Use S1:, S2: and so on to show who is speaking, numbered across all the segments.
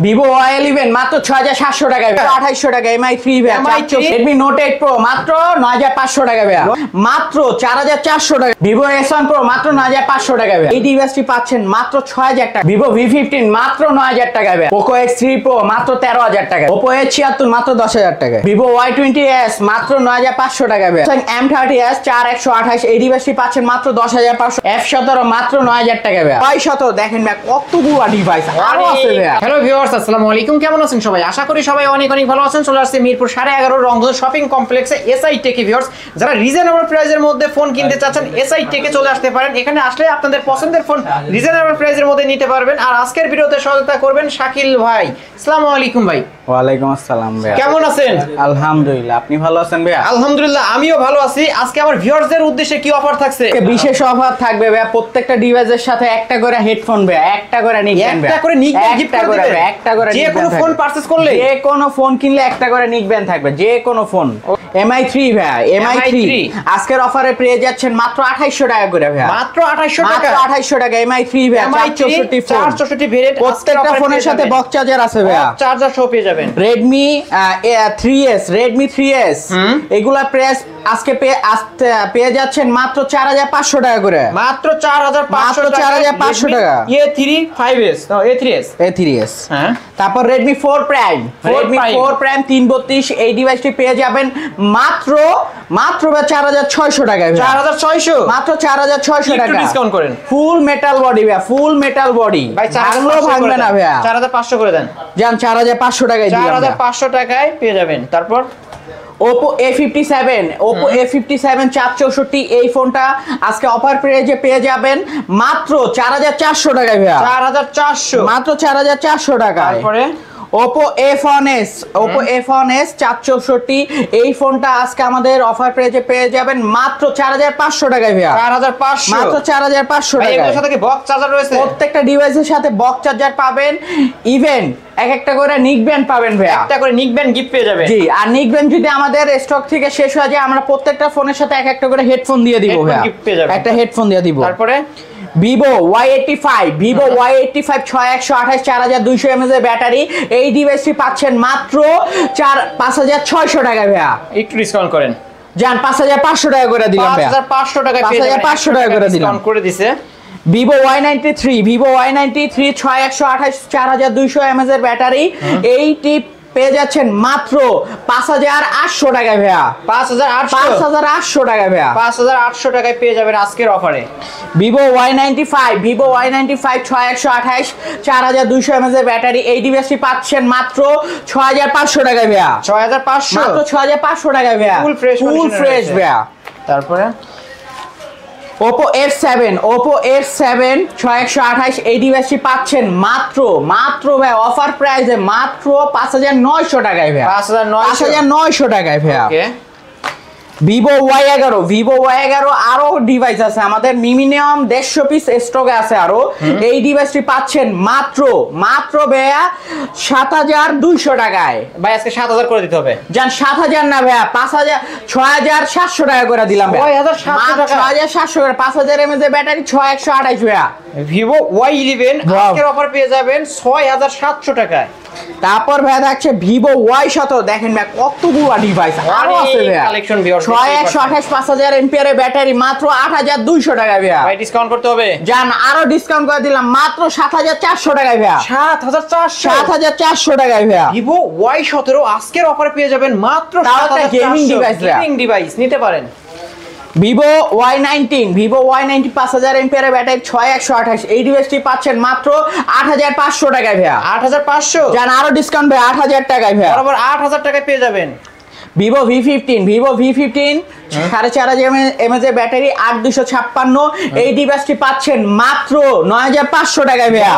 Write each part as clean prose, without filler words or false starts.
S1: Vivo Y11 মাত্র ৬৭০০ টাকায়, ২৮০০ টাকা MI3 Redmi Note 8 Pro মাত্র ৯৫০০ টাকা ভাইয়া, মাত্র ৪৪০০ টাকা। Vivo S1 Pro মাত্র ৯৫০০ টাকা ভাইয়া। এই ডিভাইসটি পাচ্ছেন মাত্র ৬০০০ টাকা। Vivo V15 মাত্র ৯০০০ টাকা ভাইয়া। Poco X3 Pro মাত্র ১৩০০০ টাকা। Oppo A76 মাত্র ১০০০০ টাকা। Vivo Y20s মাত্র ৯৫০০ টাকা ভাইয়া। M30s ৪১২৮ এই ডিভাইসটি পাচ্ছেন মাত্র ১০৫০০। F17 মাত্র ৯০০০ টাকা ভাইয়া। Y17 দেখেন ভাই কতগুলো ডিভাইস আরো আছে ভাইয়া।
S2: হ্যালো ভিউয়ার্স, আসসালামু আলাইকুম। কেমন আছেন সবাই? আশা করি সবাই অনেক অনেক ভালো আছেন। চলে আসছে মিরপুর 11.৫ রংধনু শপিং কমপ্লেক্সে এসআই টেকে। ভিউয়ার্স, যারা রিজনেবল প্রাইসের মধ্যে ফোন কিনতে চাচ্ছেন এসআই টেকে চলে আসতে পারেন। এখানে আসলে আপনাদের পছন্দের ফোন রিজনেবল প্রাইসের মধ্যে নিতে পারবেন। আর আজকের ভিডিওতে সহায়তা করবেন শাকিল ভাই। আসসালামু আলাইকুম ভাই।
S1: ওয়ালাইকুম আসসালাম ভাইয়া।
S2: কেমন আছেন?
S1: আলহামদুলিল্লাহ, আপনি ভালো আছেন ভাইয়া?
S2: আলহামদুলিল্লাহ, আমিও ভালো আছি। আজকে আমার ভিউয়ার্সদের উদ্দেশ্যে কি অফার থাকছে?
S1: বিশেষ অফার থাকবে ভাইয়া। প্রত্যেকটা ডিভাইসের সাথে একটা করে হেডফোন ভাইয়া, একটা করে নিকব্যান্ড ভাইয়া,
S2: একটা করে নিকব্যান্ড গিফট করে দিবেন।
S1: একটা করে
S2: যে কোনো ফোন পারচেজ করলে,
S1: যে কোনো ফোন কিনলে একটা করে নিকব্যান্ড থাকবে, যে কোনো ফোন। MI3 ভাইয়া, MI3 আজকের অফারে পেয়ে যাচ্ছেন মাত্র ২৮০০ টাকা করে ভাইয়া।
S2: মাত্র ২৮০০ টাকা।
S1: মাত্র ২৮০০ টাকা MI3 ভাইয়া।
S2: 464 ভেরিয়েন্ট।
S1: প্রত্যেকটা ফোনের সাথে বক্স চার্জার আছে ভাইয়া।
S2: চার্জার সহ পেয়ে যাবেন।
S1: Redmi 3S এগুলা প্রাইস আজকে পেয়ে যাচ্ছেন মাত্র ৪৫০০ টাকা করে।
S2: মাত্র ৪৫০০
S1: টাকা। A3s
S2: হ্যাঁ।
S1: তারপর Redmi 4 Prime 332 এই ডিভাইসটি পেয়ে যাবেন মাত্র ৪৬০০ টাকায়।
S2: ৪৬০০
S1: মাত্র ৪৬০০ টাকা।
S2: একটু ডিসকাউন্ট করেন।
S1: ফুল মেটাল বডি ভাইয়া, ফুল মেটাল বডি
S2: ভাই।
S1: ভাঙবে না ভাইয়া।
S2: ৪৫০০ করে দেন।
S1: জান ৪৫০০ টাকায় দিলাম।
S2: ৪৫০০ টাকায় পেয়ে যাবেন। তারপর
S1: Oppo A57 464 এই ফোনটা আজকে অফার প্রাইসে পেয়ে যাবেন মাত্র ৪৪০০ টাকায় ভাইয়া।
S2: ৪৪০০
S1: মাত্র ৪৪০০ টাকায়।
S2: তারপরে
S1: Oppo F1s 464 এই ফোনটা আজকে আমাদের অফার প্রাইসে পেয়ে যাবেন মাত্র ৪৫০০ টাকায় ভাইয়া।
S2: ৪৫০০
S1: মাত্র ৪৫০০ টাকায়।
S2: এর সাথে কি বক্স চার্জার রয়েছে?
S1: প্রত্যেকটা ডিভাইসের সাথে বক্স চার্জার পাবেন, ইভেন একটা করে নিকব্যান্ড পাবেন ভাইয়া।
S2: একটা করে নিকব্যান্ড গিফট পেয়ে যাবেন।
S1: জি, আর নিকব্যান্ড যদি আমাদের স্টক থেকে শেষ হয়ে যায় আমরা প্রত্যেকটা ফোনের সাথে একটা করে হেডফোন দিয়ে দিব ভাইয়া। একটা হেডফোন দিয়ে দিব।
S2: তারপরে
S1: Vivo Y85 6128 4200 mAh এর ব্যাটারি এই ডিভাইসটি পাচ্ছেন মাত্র ৫৬০০ টাকা ভাইয়া।
S2: একটু ডিসকাউন্ট করেন।
S1: জান ৫৫০০ টাকা করে দিলাম ভাইয়া।
S2: ৫৫০০ টাকা পেয়ে যাবেন।
S1: ৫৫০০ টাকা করে দিলাম।
S2: ডিসকাউন্ট করে দিয়েছে।
S1: Vivo Y93 6128 4200 mAh এর ব্যাটারি এইটি পেয়ে যাচ্ছেন মাত্র ৫৮০০ টাকা ভাইয়া। ৫৮০০ টাকা ভাইয়া।
S2: ৫৮০০ টাকায় পেয়ে যাবেন আজকের অফারে।
S1: Vivo Y95 6128 4200 mAh এর ব্যাটারি এই ডিভাইসটি পাচ্ছেন মাত্র ৬৫০০ টাকা ভাইয়া।
S2: ৬৫০০
S1: মাত্র ৬৫০০ টাকা ভাইয়া।
S2: ফুল
S1: ফ্রেশ ভাইয়া।
S2: তারপরে
S1: Oppo F7 6128 এই ডিভাইসটি পাচ্ছেন মাত্র ভাইয়া অফার প্রাইসে মাত্র ৫৯০০ টাকায় ভাইয়া। ৫৯০০ টাকায় ভাইয়া।
S2: ওকে।
S1: Vivo Y11 আরো ডিভাইস আছে আমাদের, মিনিমাম ১৫০ পিস স্টকে আছে আরো। এই ডিভাইসটি পাচ্ছেন মাত্র ভাইয়া ৭২০০ টাকায়।
S2: ভাই আজকে ৭০০০ করে দিতে হবে।
S1: জান ৭০০০ না ভাইয়া, ৬৭০০ টাকা করে দিলাম ভাইয়া। ৬৭০০ টাকা। ৫০০০ mAh ব্যাটারি 6128 ভাইয়া।
S2: Vivo Y11 আজকের অফার পেয়ে যাবেন ৬৭০০ টাকায়।
S1: তারপর ভাইয়া থাকছে Vivo Y17 দেখেন ভাই কতগুলো ডিভাইস আরো আছে ভাইয়া।
S2: কালেকশন ভিউয়ার
S1: 6128 5000 mAh এর ব্যাটারি মাত্র ৮২০০ টাকা ভাইয়া।
S2: ভাই ডিসকাউন্ট করতে হবে।
S1: জান আরো ডিসকাউন্ট করে দিলাম মাত্র ৭৪০০ টাকা ভাইয়া। ৭৪০০ টাকা ভাইয়া।
S2: Vivo Y17 আজকের অফারে পেয়ে যাবেন মাত্র ৭৪০০।
S1: গেমিং
S2: ডিভাইস নিতে পারেন।
S1: Vivo Y19 5000 mAh এর ব্যাটারি 6128 এই ডিভাইসটি পাচ্ছেন মাত্র ৮৫০০ টাকায় ভাইয়া।
S2: ৮৫০০
S1: জান আরো ডিসকাউন্ট ভাই ৮০০০ টাকায় ভাইয়া।
S2: বরাবর ৮০০০ টাকায় পেয়ে যাবেন।
S1: Vivo V15 4.৫ mAh এর ব্যাটারি ৮২৫৬ এই ডিভাইসটি পাচ্ছেন মাত্র ৯৫০০ টাকায় ভাইয়া।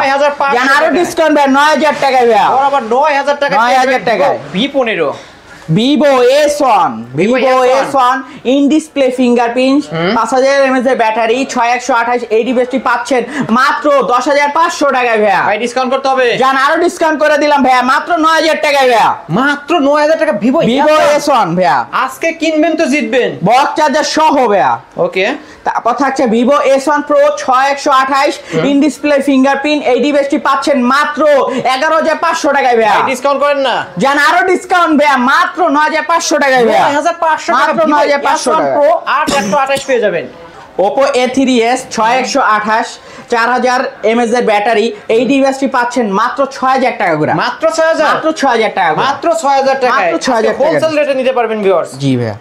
S1: জান আরো ডিসকাউন্ট ভাই ৯০০০ টাকায় ভাইয়া।
S2: বরাবর ৯০০০ টাকায়।
S1: ৯০০০ টাকায়।
S2: V15
S1: Vivo S1 in display fingerprint 5000 mAh এর ব্যাটারি 6128 এই ডিভাইসটি পাচ্ছেন মাত্র 10500 টাকায় ভাইয়া।
S2: ভাই ডিসকাউন্ট করতে হবে,
S1: জান আরো ডিসকাউন্ট করে দিলাম ভাইয়া মাত্র 9000 টাকায় ভাইয়া।
S2: মাত্র 9000 টাকা Vivo
S1: S1 ভাইয়া,
S2: আজকে কিনবেন তো জিতবেন,
S1: বক্স চার্জার সহ ভাইয়া।
S2: ওকে,
S1: তারপর থাকছে Vivo S1 Pro 6128 in display fingerprint এই ডিভাইসটি পাচ্ছেন মাত্র 11500 টাকায় ভাইয়া।
S2: ডিসকাউন্ট করেন না,
S1: জান আরো ডিসকাউন্ট ভাইয়া মাত্র 9500 টাকায় ভাইয়া।
S2: 9500 টাকা
S1: মাত্র 9500 টাকা
S2: Pro 8128 পেয়ে যাবেন।
S1: Oppo A3s 6128 4000 mAh এর ব্যাটারি এই ডিভাইসটি পাচ্ছেন মাত্র 6000 টাকা করে।
S2: মাত্র 6000,
S1: মাত্র 6000 টাকা করে।
S2: মাত্র 6000 টাকা,
S1: মাত্র 6000 টাকা
S2: হোলসেল রেটে নিতে পারবেন ভিউয়ার্স।
S1: জি ভাইয়া।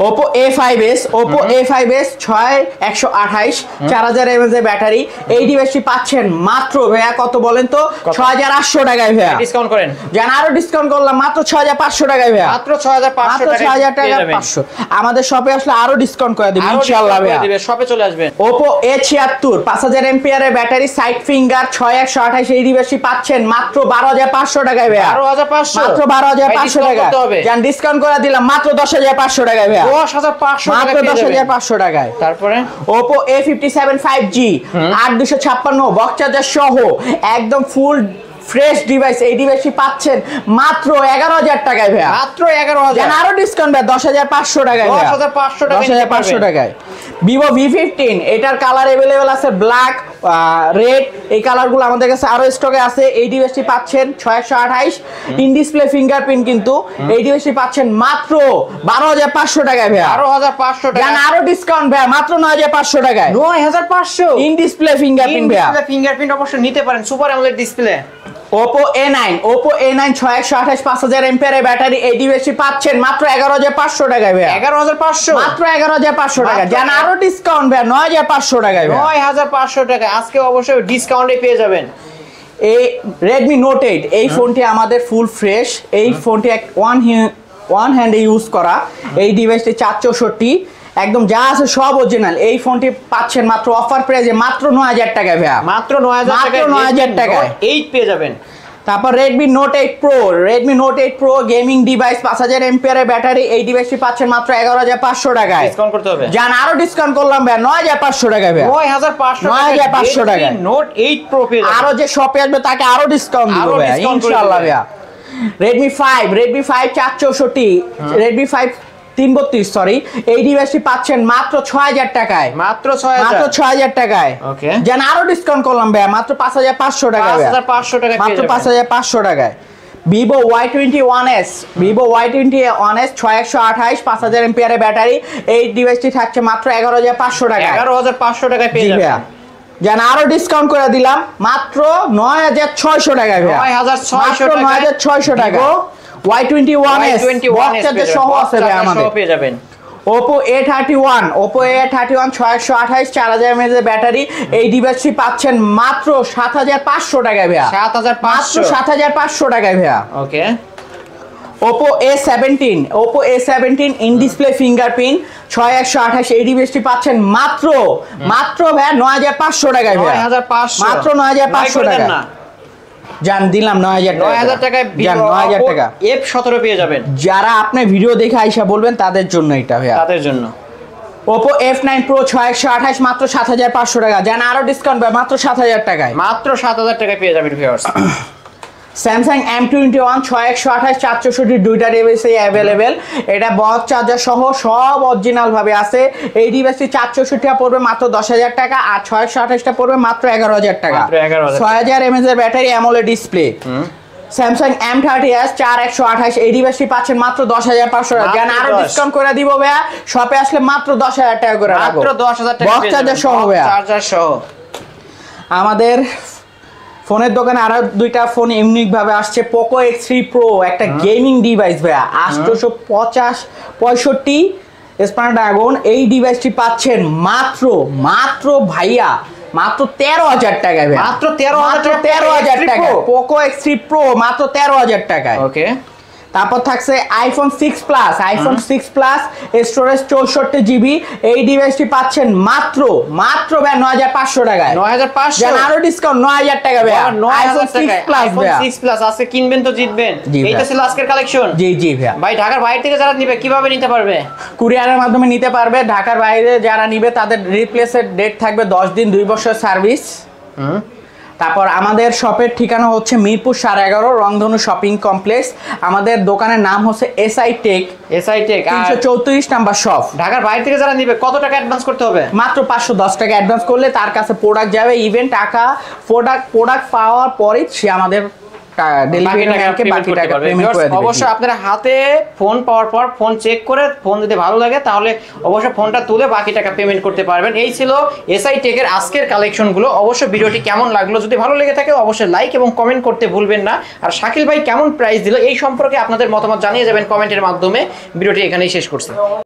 S1: Oppo A5s 6128 4000 mAh এর ব্যাটারি এই ডিভাইসটি পাচ্ছেন মাত্র ভাইয়া কত বলেন তো 6800 টাকায় ভাইয়া।
S2: ডিসকাউন্ট করেন,
S1: জান আরো ডিসকাউন্ট করলাম মাত্র 6500 টাকায় ভাইয়া।
S2: মাত্র 6500 টাকা,
S1: 6000 টাকা 500। আমাদের শপে আসলে আরো ডিসকাউন্ট করে দিবেন ইনশাআল্লাহ ভাইয়া।
S2: শপে চলে আসবেন।
S1: Oppo A76 5000 mAh এর ব্যাটারি সাইড ফিঙ্গার 6128 এই ডিভাইসটি পাচ্ছেন মাত্র 12500 টাকায় ভাইয়া।
S2: 12500,
S1: মাত্র 12500 টাকা। জান ডিসকাউন্ট করে দিলাম মাত্র 10500 টাকায় ভাইয়া।
S2: 10500 টাকা
S1: মাত্র 10500 টাকায়।
S2: তারপরে
S1: Oppo A57 5G 8256 box charger সহ একদম ফুল ফ্রেশ ডিভাইস এই ডিভাইসটি পাচ্ছেন মাত্র 11000 টাকায় ভাইয়া।
S2: মাত্র 11000,
S1: জান আরো ডিসকাউন্ট ভাই 10500 টাকায় ভাইয়া।
S2: 10500 টাকা,
S1: 10500 টাকায়। Vivo V15 এটার কালার अवेलेबल আছে ব্ল্যাক, রেড, এই কালারগুলো আমাদের কাছে আরো স্টকে আছে। এই ডিভাইসটি পাচ্ছেন 6128 ইন ডিসপ্লে ফিঙ্গারপ্রিন্ট কিন্তু এই ডিভাইসটি পাচ্ছেন মাত্র 12500 টাকায় ভাইয়া।
S2: 12500 টাকা,
S1: জান আরো ডিসকাউন্ট ভাইয়া মাত্র 9500 টাকায়।
S2: 9500
S1: ইন ডিসপ্লে ফিঙ্গারপ্রিন্ট ভাইয়া।
S2: ফিঙ্গারপ্রিন্ট অবশ্যই নিতে পারেন, super AMOLED display.
S1: Oppo A9 6128 5000 mAh এর ব্যাটারি এই ডিভাইসটি পাচ্ছেন মাত্র 11500 টাকায় ভাইয়া।
S2: 11500,
S1: মাত্র 11500 টাকা। জান আরো ডিসকাউন্ট ভাইয়া 9500 টাকায় ভাইয়া।
S2: 9500 টাকা আজকে অবশ্যই ডিসকাউন্টে পেয়ে যাবেন।
S1: এই Redmi Note 8 এই ফোনটি আমাদের ফুল ফ্রেশ। এই ফোনটি ওয়ান হ্যান্ডে ইউজ করা। এই ডিভাইসটি 464 একদম যা আছে সব অরিজিনাল। এই ফোনটি পাচ্ছেন মাত্র অফার প্রাইসে মাত্র 9000 টাকায় ভাইয়া।
S2: মাত্র 9000 টাকায়,
S1: মাত্র 9000 টাকায়
S2: 8 পেয়ে যাবেন।
S1: তারপর Redmi Note 8 Pro gaming device 5000 mAh এর ব্যাটারি এই ডিভাইসটি পাচ্ছেন মাত্র 11500 টাকায়।
S2: ডিসকাউন্ট করতে হবে,
S1: জান আরো ডিসকাউন্ট করলাম ভাই 9500 টাকায় ভাই।
S2: 9500 টাকা Note 8 Pro পেয়ে যাবেন।
S1: আরো যে শপে আসবে তাকে আরো ডিসকাউন্ট দিব ভাই ইনশাআল্লাহ ভাই। Redmi 5 464 Redmi 5 332 সরি এই ডিভাইসটি পাচ্ছেন মাত্র 6000 টাকায়।
S2: মাত্র 6000
S1: টাকায়।
S2: ওকে,
S1: জান আরো ডিসকাউন্ট করলাম ভাই মাত্র 5500 টাকায়।
S2: 5500 টাকা
S1: মাত্র 5500 টাকায়। Vivo Y21s 6128 5000 mAh এর ব্যাটারি এই ডিভাইসটি থাকছে মাত্র 11500 টাকায়।
S2: 11500 টাকায় পেয়ে যাবেন।
S1: জান আরো ডিসকাউন্ট করে দিলাম মাত্র 9600 টাকায় ভাই। 9600 টাকা। Y21s বক্স চার্জার সহ আছে ভাই আমাদের
S2: পেয়ে যাবেন।
S1: Oppo A31 6128 4000 mAh এর ব্যাটারি এই ডিভাইসটি পাচ্ছেন মাত্র 7500 টাকায় ভাই। 7500 টাকায় ভাই।
S2: ওকে,
S1: Oppo A17 in display fingerprint 6128 এই ডিভাইসটি পাচ্ছেন মাত্র ভাই 9500 টাকায় ভাই।
S2: 9500
S1: মাত্র 9500 টাকা। জান দিলাম 9000
S2: টাকায়
S1: জান 9000 টাকা
S2: F17 পেয়ে যাবেন।
S1: যারা আপনি ভিডিও দেখে আইসা বলবেন তাদের জন্য এটা ভাই,
S2: তাদের জন্য।
S1: Oppo F9 Pro 6128 মাত্র 7500 টাকা। জান আরো ডিসকাউন্ট ভাই মাত্র 7000 টাকায়।
S2: মাত্র 7000 টাকায় পেয়ে যাবেন ভিউয়ার্স।
S1: Samsung M21 6128 464 দুইটা ডিভাইসে अवेलेबल। এটা বক্স চার্জার সহ সব অরিজিনাল ভাবে আছে। এই ডিভাইসটি 464 টা পড়বে মাত্র 10000 টাকা আর 628 টা পড়বে মাত্র 11000 টাকা। 6000 mAh এর battery AMOLED display. Samsung M30s 4128 এই ডিভাইসটি পাচ্ছেন মাত্র 10500 টাকা। জান আরো ডিসকাউন্ট করে দিব ভাইয়া। শপে আসলে মাত্র 10000 টাকা করে রাখবো।
S2: মাত্র 10000 টাকা
S1: বক্স চার্জার সহ ভাইয়া।
S2: চার্জার সহ।
S1: আমাদের ফোনের দোকানে আরো দুইটা ফোন ইউনিক ভাবে আসছে। Poco X3 Pro একটা গেমিং ডিভাইস ভাইয়া 865 স্ন্যাপড্রাগন এই ডিভাইসটি পাচ্ছেন মাত্র ভাইয়া মাত্র 13000 টাকায় ভাই।
S2: মাত্র 13000
S1: টাকা। Poco X3 Pro মাত্র 13000 টাকায়।
S2: ওকে,
S1: তারপর থাকছে iPhone 6 plus, iPhone 6 plus storage 64 GB. এই ডিভাইসটি পাচ্ছেন মাত্র ভাই 9500 টাকায়।
S2: 9500
S1: জান আরো ডিসকাউন্ট 9000 টাকা ভাই।
S2: আইফোন 6 প্লাস, আইফোন 6 প্লাস আজকে কিনবেন তো জিতবেন। এইটা ছিল আজকের কালেকশন।
S1: জি জি ভাই।
S2: ভাই ঢাকার বাইরে থেকে যারা নিবে কিভাবে নিতে পারবে?
S1: কুরিয়ারের মাধ্যমে নিতে পারবে। ঢাকার বাইরে যারা নিবে তাদের রিপ্লেসের ডেট থাকবে 10 দিন, 2 বছর সার্ভিস। তারপর আমাদের শপের ঠিকানা হচ্ছে মিরপুর 11.5 রংধনু শপিং কমপ্লেক্স। আমাদের দোকানের নাম হচ্ছে এসআই টেক, 334 নাম্বার শপ।
S2: ঢাকার বাইরে থেকে যারা নিবে কত টাকা অ্যাডভান্স করতে হবে?
S1: মাত্র 510 টাকা অ্যাডভান্স করলে তার কাছে প্রোডাক্ট যাবে। ইভেন টাকা প্রোডাক্ট পাওয়ার পরেই সে আমাদের
S2: অবশ্যই আপনার হাতে ফোন পাওয়ার পর ফোন চেক করে ফোন যদি ভালো লাগে তাহলে অবশ্যই ফোনটা তুলে বাকি টাকা পেমেন্ট করতে পারবেন। এই ছিল এসআই টেকের আজকের কালেকশনগুলো। অবশ্যই ভিডিওটি কেমন লাগলো, যদি ভালো লেগে থাকে অবশ্যই লাইক এবং কমেন্ট করতে ভুলবেন না। আর শাকিল ভাই কেমন প্রাইস দিল এই সম্পর্কে আপনাদের মতামত জানিয়ে যাবেন কমেন্টের মাধ্যমে। ভিডিওটি এখানেই শেষ করছি।